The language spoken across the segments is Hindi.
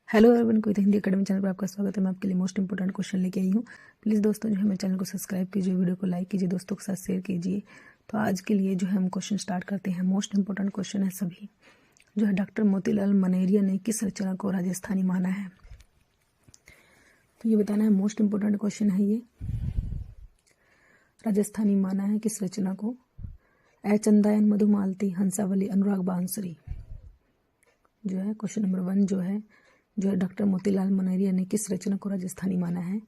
हेलो एवरीवन, कोई हिंदी एकेडमी चैनल पर आपका स्वागत है। मैं आपके लिए मोस्ट इंपोर्टेंट क्वेश्चन लेके आई हूँ। प्लीज़ दोस्तों जो है मेरे चैनल को सब्सक्राइब कीजिए, वीडियो को लाइक कीजिए, दोस्तों के साथ शेयर कीजिए। तो आज के लिए जो है हम क्वेश्चन स्टार्ट करते हैं। मोस्ट इंपोर्टेंट क्वेश्चन है सभी। जो है डॉक्टर मोतीलाल मनेरिया ने किस रचना को राजस्थानी माना है? तो ये बताना है, मोस्ट इंपोर्टेंट क्वेश्चन है ये। राजस्थानी माना है किस रचना को? चंदायन, मधुमालती, हंसावली, अनुराग बांसुरी। जो है क्वेश्चन नंबर 1 जो है डॉक्टर मोतीलाल मनेरिया ने किस रचना को राजस्थानी माना है?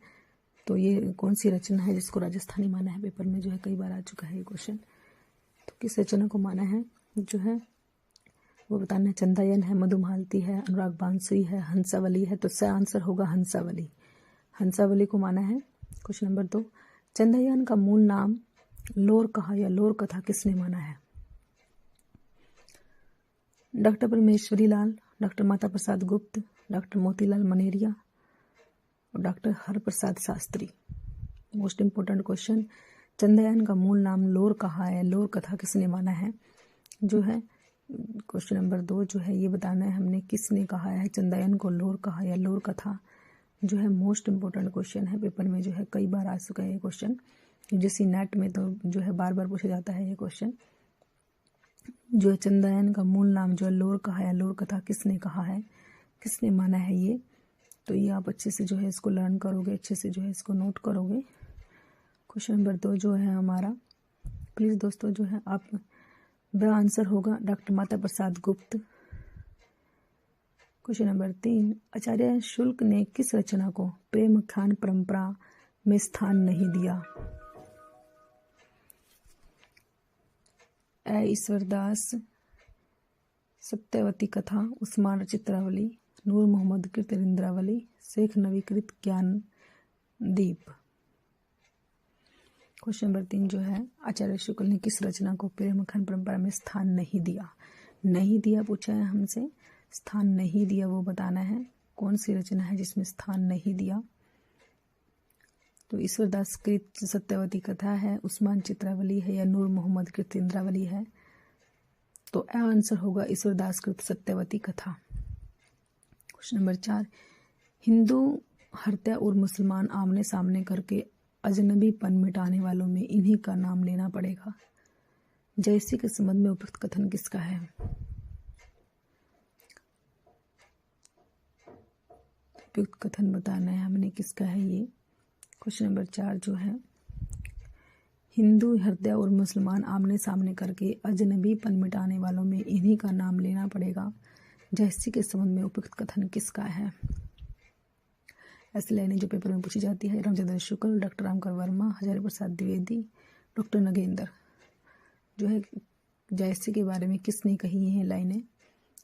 तो ये कौन सी रचना है जिसको राजस्थानी माना है? पेपर में जो है कई बार आ चुका है ये क्वेश्चन। तो किस रचना को माना है जो है वो बताना है। चंदायन है, मधुमालती है, अनुराग बांसुरी है, हंसावली है। तो सही आंसर होगा हंसावली। हंसावली को माना है। क्वेश्चन नंबर 2, चंदायन का मूल नाम लोर कहा या लोर कथा किसने माना है? डॉक्टर परमेश्वरी लाल, डॉक्टर माता प्रसाद गुप्त, डॉक्टर मोतीलाल मनेरिया और doctor Harprasad Shastri. Most important question, Chandayan का मूल नाम लोर कहा है, लोर कथा किसने माना है? जो है क्वेश्चन नंबर 2 जो है ये बताना है हमने, किसने कहा है चंदायन को लोर कहा या लोर कथा। जो है मोस्ट इंपोर्टेंट क्वेश्चन है, पेपर में जो है कई बार आ चुका है ये क्वेश्चन। यूजीसी नेट में तो जो है बार बार पूछा जाता है ये क्वेश्चन। जो है चंदायन का मूल नाम जो है लोर कहा या लोर कथा किसने कहा है, किसने माना है ये? तो ये आप अच्छे से जो है इसको लर्न करोगे, अच्छे से जो है इसको नोट करोगे। क्वेश्चन नंबर 2 जो है हमारा, प्लीज़ दोस्तों जो है आप वह आंसर होगा डॉक्टर माता प्रसाद गुप्त। क्वेश्चन नंबर 3, आचार्य शुक्ल ने किस रचना को प्रेम खान परंपरा में स्थान नहीं दिया? ईश्वरदास, सत्यवती कथा, उस्मान चित्रावली, नूर मोहम्मद कृत इंद्रावली, शेख नवीकृत ज्ञान दीप। क्वेश्चन नंबर 3 जो है आचार्य शुक्ल ने किस रचना को प्रेम खंड परंपरा में स्थान नहीं दिया? नहीं दिया पूछा है हमसे, स्थान नहीं दिया वो बताना है। कौन सी रचना है जिसमें स्थान नहीं दिया? तो ईश्वरदास कृत सत्यवती कथा है, उस्मान चित्रावली है या नूर मोहम्मद कृत इंद्रावली है? तो आंसर होगा ईश्वरदास कृत सत्यवती कथा। क्वेश्चन नंबर 4, हिंदू हत्या और मुसलमान आमने सामने करके अजनबीपन मिटाने वालों में इन्हीं का नाम लेना पड़ेगा। जयसी के संबंध में उपयुक्त कथन किसका है? उपयुक्त कथन बताना है हमने, किसका है ये? क्वेश्चन नंबर 4 जो है हिंदू हृदय और मुसलमान आमने सामने करके अजनबीपन मिटाने वालों में इन्हीं का नाम लेना पड़ेगा। जयसी के संबंध में उपयुक्त कथन किसका है? ऐसी लाइनें जो पेपर में पूछी जाती है। Ramchandra Shukla, doctor Ramkar Verma, Hazari Prasad Dwivedi, doctor Nagendra. जो है जयसी के बारे में किसने कही है लाइनें?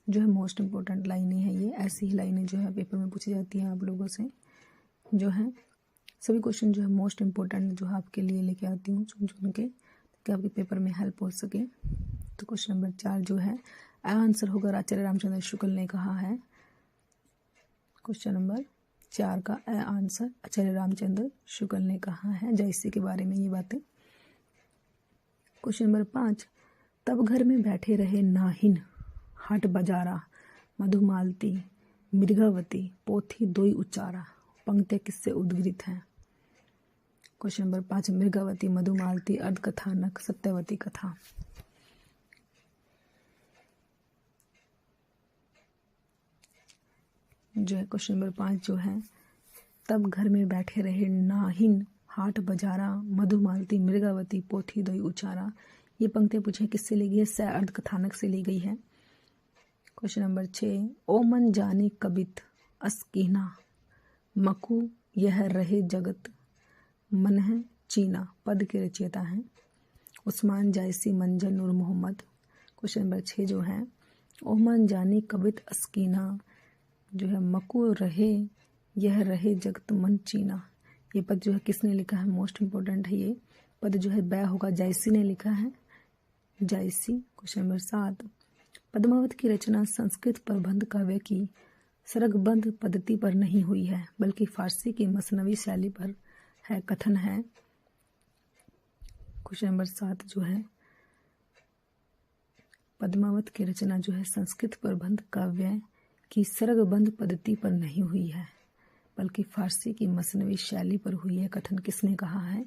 जो है मोस्ट इंपोर्टेंट लाइनें हैं ये। ऐसी ही लाइनें जो है पेपर में पूछी जाती हैं आप लोगों से। जो है सभी क्वेश्चन जो है मोस्ट इंपोर्टेंट जो है आपके लिए लेके आती हूँ चुन चुन के, ताकि आपके पेपर में हेल्प हो सके। तो क्वेश्चन नंबर 4 जो है आंसर होगा आचार्य रामचंद्र शुक्ल ने कहा है। क्वेश्चन नंबर 4 का आंसर आचार्य रामचंद्र शुक्ल ने कहा है जयसी के बारे में ये बातें। क्वेश्चन नंबर 5, तब घर में बैठे रहे नाहिन, हाट बाजारा, मधुमालती, मृगावती, पोथी दोई उच्चारा। पंक्तियां किससे उद्गृत हैं? क्वेश्चन नंबर 5, मृगावती, मधुमालती, अर्धकथानक, सत्यवती कथा। जो है क्वेश्चन नंबर 5 जो है तब घर में बैठे रहे नाहिन, हाट बजारा, मधुमालती, मृगावती, पोथी दोई उचारा। ये पंक्तियां पूछे किससे ली गई है? सह अर्धकथानक से ली गई है। क्वेश्चन नंबर 6, ओ मन जाने कबित अस्कीना, मकु यह रहे जगत, मन है चीना। पद के रचयिता हैं उस्मान, जायसी, मंजर, नूर मोहम्मद। क्वेश्चन नंबर 6 जो है ओ मन जाने कबित अस्कीना, जो है मकु रहे यह रहे जगत मन चीना। ये पद जो है किसने लिखा है? मोस्ट इंपोर्टेंट है ये पद जो है बै होगा, जायसी ने लिखा है, जायसी। क्वेश्चन नंबर 7, पद्मावत की रचना संस्कृत प्रबंध काव्य की सरगबंध पद्धति पर नहीं हुई है, बल्कि फारसी की मसनवी शैली पर है, कथन है। क्वेश्चन नंबर 7 जो है पद्मावत की रचना जो है संस्कृत प्रबंध काव्य की सरगबंध पद्धति पर नहीं हुई है बल्कि फारसी की मसनवी शैली पर हुई है। कथन किसने कहा है?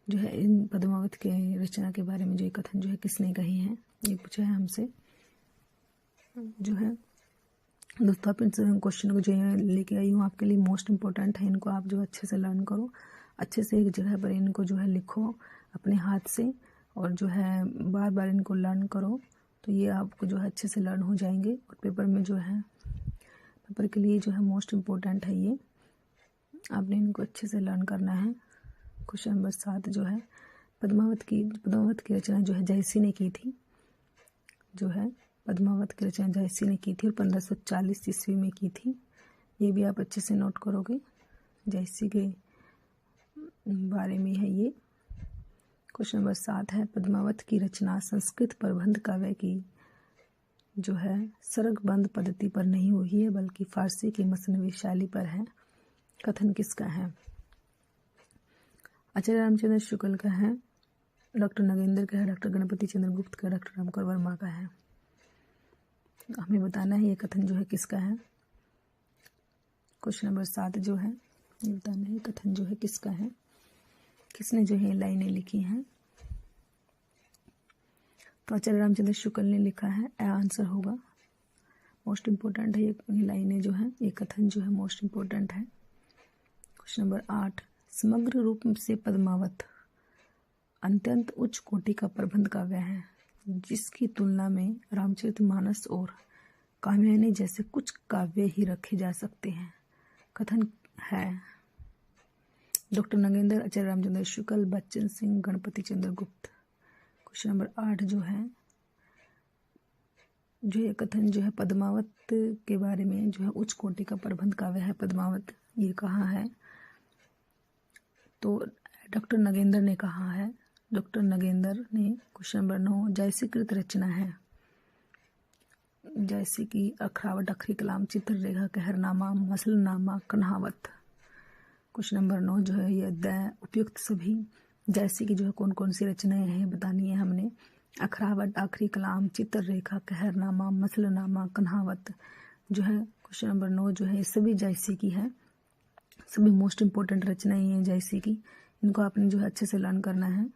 जो है इन पद्मावत के रचना के बारे में जो ये कथन जो है किसने कही है, ये पूछा है हमसे। जो है दोस्तों आप इन क्वेश्चन को जो है लेके आई हूँ आपके लिए, मोस्ट इम्पोर्टेंट है, इनको आप जो अच्छे से लर्न करो, अच्छे से एक जगह पर इनको जो है लिखो अपने हाथ से और जो है बार बार इनको लर्न करो, तो ये आपको जो है अच्छे से लर्न हो जाएंगे और पेपर में जो है पेपर के लिए जो है मोस्ट इम्पोर्टेंट है ये, आपने इनको अच्छे से लर्न करना है। क्वेश्चन नंबर 7 जो है पद्मावत की रचना जो है जयसी ने की थी, जो है पद्मावत की रचना जयसी ने की थी और 1540 ईस्वी में की थी। ये भी आप अच्छे से नोट करोगे, जयसी के बारे में है ये। क्वेश्चन नंबर 7 है पद्मावत की रचना संस्कृत प्रबंध काव्य की जो है सरगबंध पद्धति पर नहीं हुई है बल्कि फारसी की मसनवी शैली पर है। कथन किसका है? आचार्य रामचंद्र शुक्ल का है, डॉक्टर नगेंद्र का है, डॉक्टर गणपति चंद्र गुप्त का, डॉक्टर रामकर वर्मा का है। हमें बताना है ये कथन जो है किसका है। क्वेश्चन नंबर 7 जो है ये बताना है कथन जो है किसका है, किसने जो है लाइनें लिखी हैं। तो आचार्य रामचंद्र शुक्ल ने लिखा है, ए आंसर होगा। मोस्ट इम्पोर्टेंट है ये लाइनें जो है, ये कथन जो है मोस्ट इम्पोर्टेंट है। क्वेश्चन नंबर 8 समग्र रूप से पद्मावत अत्यंत उच्च कोटि का प्रबंध काव्य है जिसकी तुलना में रामचरितमानस और कात्यायनी जैसे कुछ काव्य ही रखे जा सकते हैं। कथन है डॉक्टर नगेंद्र, आचार्य रामचंद्र शुक्ल, बच्चन सिंह, गणपति चंद्र गुप्त। क्वेश्चन नंबर 8 जो है ये कथन जो है पद्मावत के बारे में जो है उच्च कोटि का प्रबंध काव्य है पद्मावत, ये कहा है तो डॉक्टर नगेंद्र ने कहा है। डॉक्टर नगेंद्र ने क्वेश्चन नंबर 9 जयसीकृत रचना है जैसे कि अखरावट, अखरी कलाम, चित्ररेखा, कहरनामा, मसलनामा, कन्हावत। क्वेश्चन नंबर 9 जो है ये अध्याय उपयुक्त सभी जैसे कि जो है कौन कौन सी रचनाएं हैं बतानी है हमने। अखरावट, आखरी कलाम, चित्ररेखा, कहरनामा, मसलनामा, कन्हावत जो है क्वेश्चन नंबर 9 जो है सभी जैसी की है, सभी मोस्ट इम्पोर्टेंट रचनाएं हैं जैसी की, इनको आपने जो है अच्छे से लर्न करना है।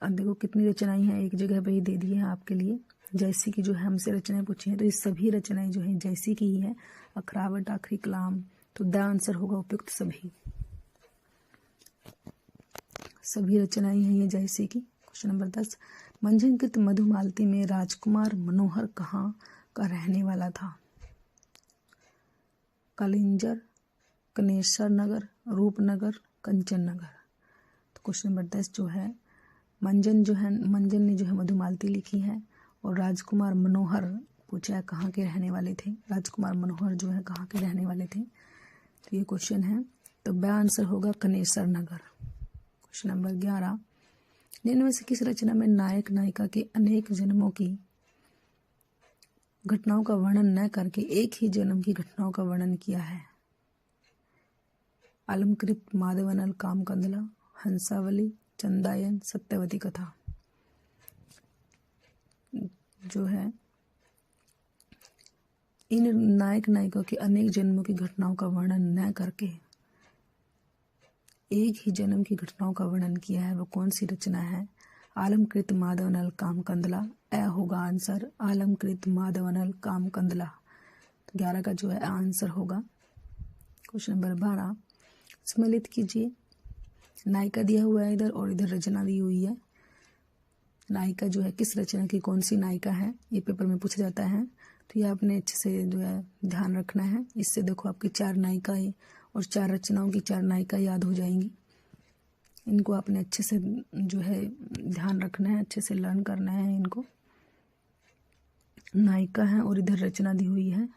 अब देखो कितनी रचनाएं हैं, एक जगह पे ही दे दी है आपके लिए। जैसी की जो है हमसे रचनाएं पूछी हैं तो ये सभी रचनाएं जो है जैसी की ही है। अखरावट, आखरी कलाम, तो द आंसर होगा उपयुक्त सभी, सभी रचनाएं हैं ये जैसी की। क्वेश्चन नंबर 10 मंजनकृत मधुमालती में राजकुमार मनोहर कहाँ का रहने वाला था? कलिंजर, कनेश्वर नगर, रूपनगर, कंचन नगर। तो क्वेश्चन नंबर 10 जो है मंजन ने जो है मधुमालती लिखी है और राजकुमार मनोहर पूछा है कहाँ के रहने वाले थे। राजकुमार मनोहर जो है कहाँ के रहने वाले थे, तो ये क्वेश्चन है, तो ब आंसर होगा कनेश्वर नगर। क्वेश्चन नंबर 11 निम्न में से किस रचना में नायक नायिका के अनेक जन्मों की घटनाओं का वर्णन न करके एक ही जन्म की घटनाओं का वर्णन किया है? अलंकृत, माधवनल, कामकंदला, हंसावली, चंदायन, सत्यवती कथा। जो है इन नायक नायिका के अनेक जन्मों की घटनाओं का वर्णन न करके एक ही जन्म की घटनाओं का वर्णन किया है, वो कौन सी रचना है? आलमकृत, माधवनल, कामकंदला। ए होगा आंसर, आलमकृत, माधवनल, कामकंदला। तो 11 का जो है आंसर होगा। क्वेश्चन नंबर 12 सम्मिलित कीजिए। नायिका दिया हुआ है इधर और इधर रचना दी हुई है। नायिका जो है किस रचना की कौन सी नायिका है, ये पेपर में पूछा जाता है, तो ये आपने अच्छे से जो है ध्यान रखना है। इससे देखो आपकी 4 नायिकाएं और 4 रचनाओं की 4 नायिका याद हो जाएंगी। इनको आपने अच्छे से जो है ध्यान रखना है, अच्छे से लर्न करना है इनको। नायिका है और इधर रचना दी हुई है।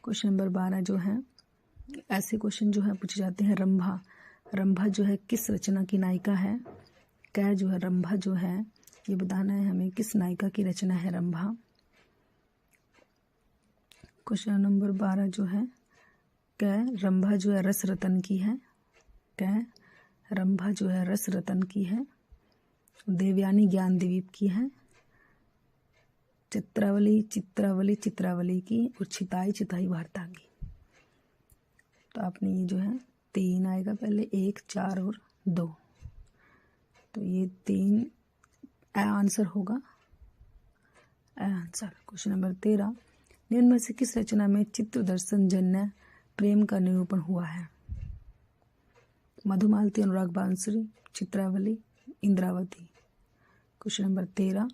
क्वेश्चन नंबर 12 जो है ऐसे क्वेश्चन जो है पूछे जाते हैं। रंभा, रंभा जो है किस रचना की नायिका है? क्या जो है रंभा जो है ये बताना है हमें, किस नायिका की रचना है रंभा। क्वेश्चन नंबर 12 जो है क्या रंभा जो है रस रतन की है? क्या रंभा जो है रस रतन की है? देवयानी ज्ञानदीप की है? चित्रावली चित्रावली चित्रावली की और छिताई छिताई वार्ता की। तो आपने ये जो है 3 आएगा पहले, 1 4 और 2, तो ये 3 आंसर होगा, आंसर। क्वेश्चन नंबर 13, निम्न में से किस रचना में चित्र दर्शन जन्य प्रेम का निरूपण हुआ है? मधुमालती, अनुराग बांसुरी, चित्रावली, इंद्रावती। क्वेश्चन नंबर 13,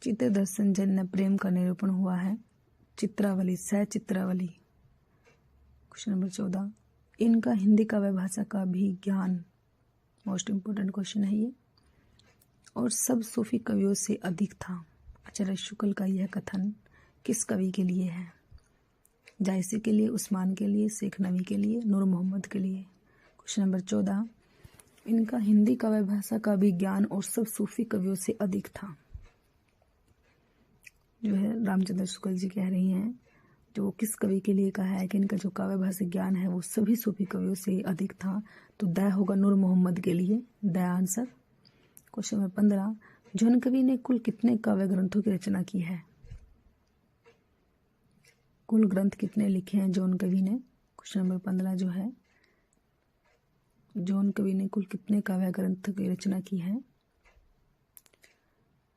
चित्र दर्शन जन्य प्रेम का निरूपण हुआ है चित्रावली, चित्रावली। क्वेश्चन नंबर 14, इनका हिंदी काव्य भाषा का भी ज्ञान, मोस्ट इम्पोर्टेंट क्वेश्चन है ये, और सब सूफी कवियों से अधिक था। आचार्य शुक्ल का यह कथन किस कवि के लिए है? जायसी के लिए, उस्मान के लिए, शेख नबी के लिए, नूर मोहम्मद के लिए। क्वेश्चन नंबर 14, इनका हिंदी काव्य भाषा का भी ज्ञान और सब सूफी कवियों से अधिक था, जो है रामचंद्र शुक्ल जी कह रही हैं, जो किस कवि के लिए कहा है कि इनका जो काव्य भाषा ज्ञान है वो सभी सूफी कवियों से अधिक था, तो द होगा नूर मोहम्मद के लिए, द आंसर। क्वेश्चन नंबर 15, जौन कवि ने कुल कितने काव्य ग्रंथों की रचना की है? कुल ग्रंथ कितने लिखे हैं जौन कवि ने? क्वेश्चन नंबर 15 जो है, जौन कवि ने कुल कितने काव्य ग्रंथ की रचना की है?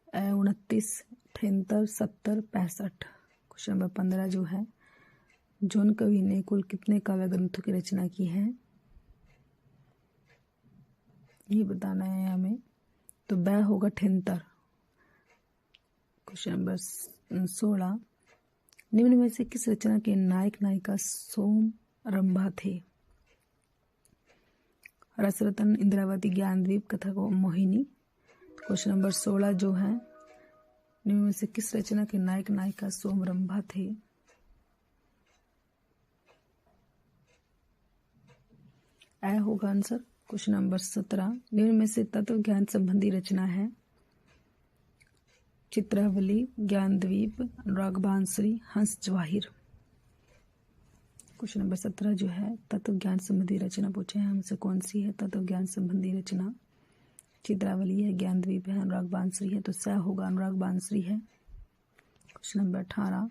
29, 78, 70, 65। क्वेश्चन नंबर 15 जो है, जौन कवि ने कुल कितने काव्य ग्रंथों की रचना की है, ये बताना है हमें, तो ब होगा 78। क्वेश्चन नंबर 16, निम्न में से किस रचना के नायक नायिका सोम रंभा थे? रसरतन, इंद्रावती, ज्ञानद्वीप, कथक और मोहिनी। क्वेश्चन नंबर 16 जो है, निम्न में से किस रचना के नायक नायिका सोम रंभा थे? ए होगा आंसर। क्वेश्चन नंबर 17, निम्न में से तत्व ज्ञान संबंधी रचना है? चित्रावली, ज्ञानद्वीप, अनुराग बांसुरी, हंस जवाहिर। क्वेश्चन नंबर 17 जो है, तत्व ज्ञान संबंधी रचना पूछे हैं हमसे, कौन सी है तत्व ज्ञान संबंधी रचना? चित्रावली है, ज्ञानद्वीप है, अनुराग बांसुरी है, तो स होगा अनुराग बांसुरी है। क्वेश्चन नंबर 18,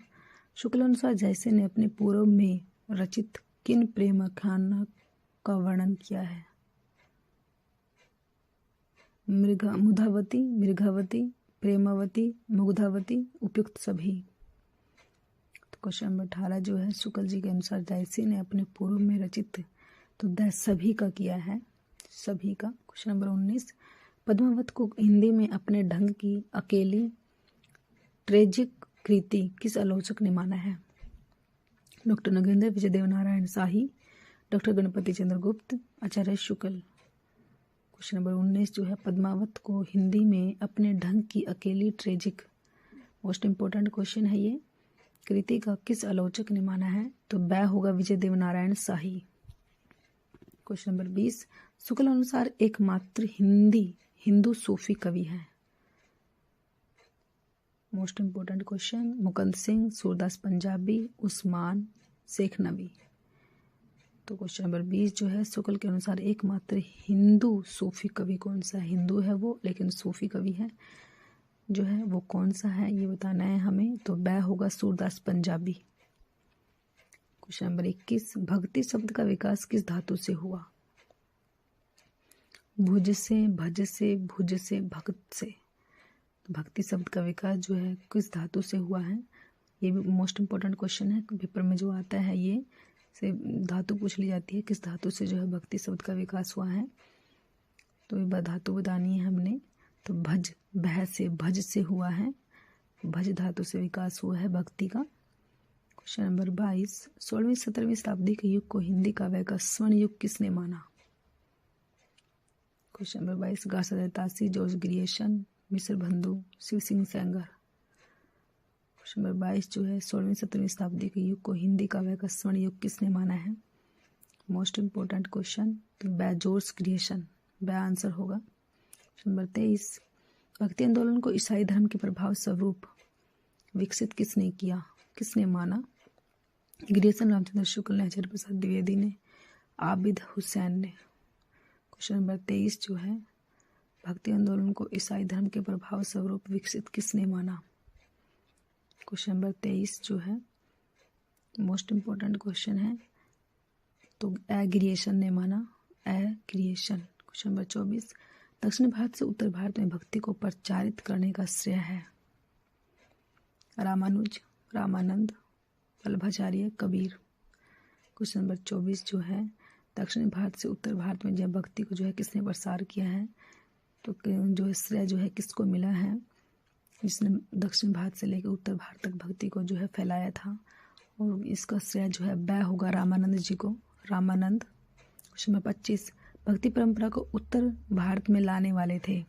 शुक्ल अनुसार जैसे ने अपने पूर्व में रचित किन प्रेम आख्यान का वर्णन किया है? मुधावती, मृगावती, प्रेमावती, मुग्धावती, उपयुक्त सभी। तो क्वेश्चन नंबर 18 जो है, शुक्ल जी के अनुसार जैसे ने अपने पूर्व में रचित, तो द सभी का किया है, सभी का। क्वेश्चन नंबर 19, पद्मावत को हिंदी में अपने ढंग की अकेली ट्रेजिक कृति किस आलोचक ने माना है? डॉक्टर नगेंद्र विजय देवनारायण शाही, डॉक्टर गणपति चंद्र गुप्त, आचार्य शुक्ल। क्वेश्चन नंबर 19 जो है, पद्मावत को हिंदी में अपने ढंग की अकेली ट्रेजिक, मोस्ट इम्पोर्टेंट क्वेश्चन है ये, कृति का किस आलोचक ने माना है? तो ब होगा विजय देवनारायण शाही। क्वेश्चन नंबर 20, शुक्ल अनुसार एकमात्र हिंदू सूफी कवि है? Most important question, Mukand Singh, Surdas Punjabi, Usman, Shekh Nabi. तो क्वेश्चन नंबर 20 जो है, शुक्ल के अनुसार एकमात्र हिंदू सूफी कवि कौन सा है? हिंदू है वो, लेकिन सूफी कवि है जो है वो कौन सा है, ये बताना है हमें, तो ब होगा सूरदास पंजाबी। क्वेश्चन नंबर 21, भक्ति शब्द का विकास किस धातु से हुआ? भुज से, भज से, भुज से, भक्त से। तो भक्ति शब्द का विकास जो है किस धातु से हुआ है, ये भी मोस्ट इम्पोर्टेंट क्वेश्चन है, पेपर में जो आता है ये से धातु पूछ ली जाती है, किस धातु से जो है भक्ति शब्द का विकास हुआ है, तो ये धातु बतानी है हमने। तो भज, भय से, भज से हुआ है, भज धातु से विकास हुआ है भक्ति का। क्वेश्चन नंबर 22, 16वीं 17वीं शताब्दी के युग को हिंदी काव्य का स्वर्ण युग किसने माना? क्वेश्चन नंबर 22, गासा तासी, जॉर्ज ग्रियर्सन, मिस्र बंधु, शिव सिंह सेंगर। क्वेश्चन नंबर 22 जो है, 16वीं 17वीं शताब्दी के युग को हिंदी काव्य का स्वर्ण युग किसने माना है? मोस्ट इम्पोर्टेंट क्वेश्चन, तो जॉर्ज ग्रियर्सन, ब आंसर होगा। क्वेश्चन नंबर 23, भक्ति आंदोलन को ईसाई धर्म के प्रभाव स्वरूप विकसित किसने किया, किसने माना? ग्रियर्सन, रामचंद्र शुक्ल ने, आचार्य प्रसाद द्विवेदी ने, आबिद हुसैन ने। क्वेश्चन नंबर 23 जो है, भक्ति आंदोलन को ईसाई धर्म के प्रभाव स्वरूप विकसित किसने माना? क्वेश्चन नंबर 23 जो है मोस्ट इम्पोर्टेंट क्वेश्चन है, तो एग्रिएशन ने माना, एग्रिएशन। क्वेश्चन नंबर 24, दक्षिण भारत से उत्तर भारत में भक्ति को प्रचारित करने का श्रेय है? रामानुज, रामानंद, वल्लभाचार्य, कबीर। क्वेश्चन नंबर 24 जो है दक्षिण भारत से उत्तर भारत में जब भक्ति को जो है किसने प्रसार किया है, तो जो श्रेय जो है किसको मिला है, जिसने दक्षिण भारत से लेकर उत्तर भारत तक भक्ति को जो है फैलाया था, और इसका श्रेय जो है वह होगा रामानंद जी को, रामानंद। क्वेश्चन नंबर 25, भक्ति परंपरा को उत्तर भारत में लाने वाले थे?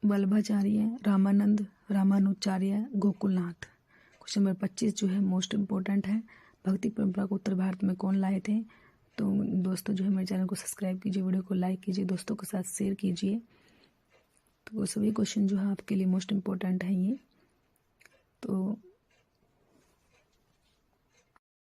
वल्लभाचार्य, रामानंद, रामानुजाचार्य, गोकुलनाथ। क्वेश्चन नंबर 25 जो है मोस्ट इम्पोर्टेंट है, भक्ति परंपरा को उत्तर भारत में कौन लाए थे? तो दोस्तों जो है मेरे चैनल को सब्सक्राइब कीजिए, वीडियो को लाइक कीजिए, दोस्तों के साथ शेयर कीजिए। तो सभी क्वेश्चन जो है आपके लिए मोस्ट इम्पोर्टेंट है ये। तो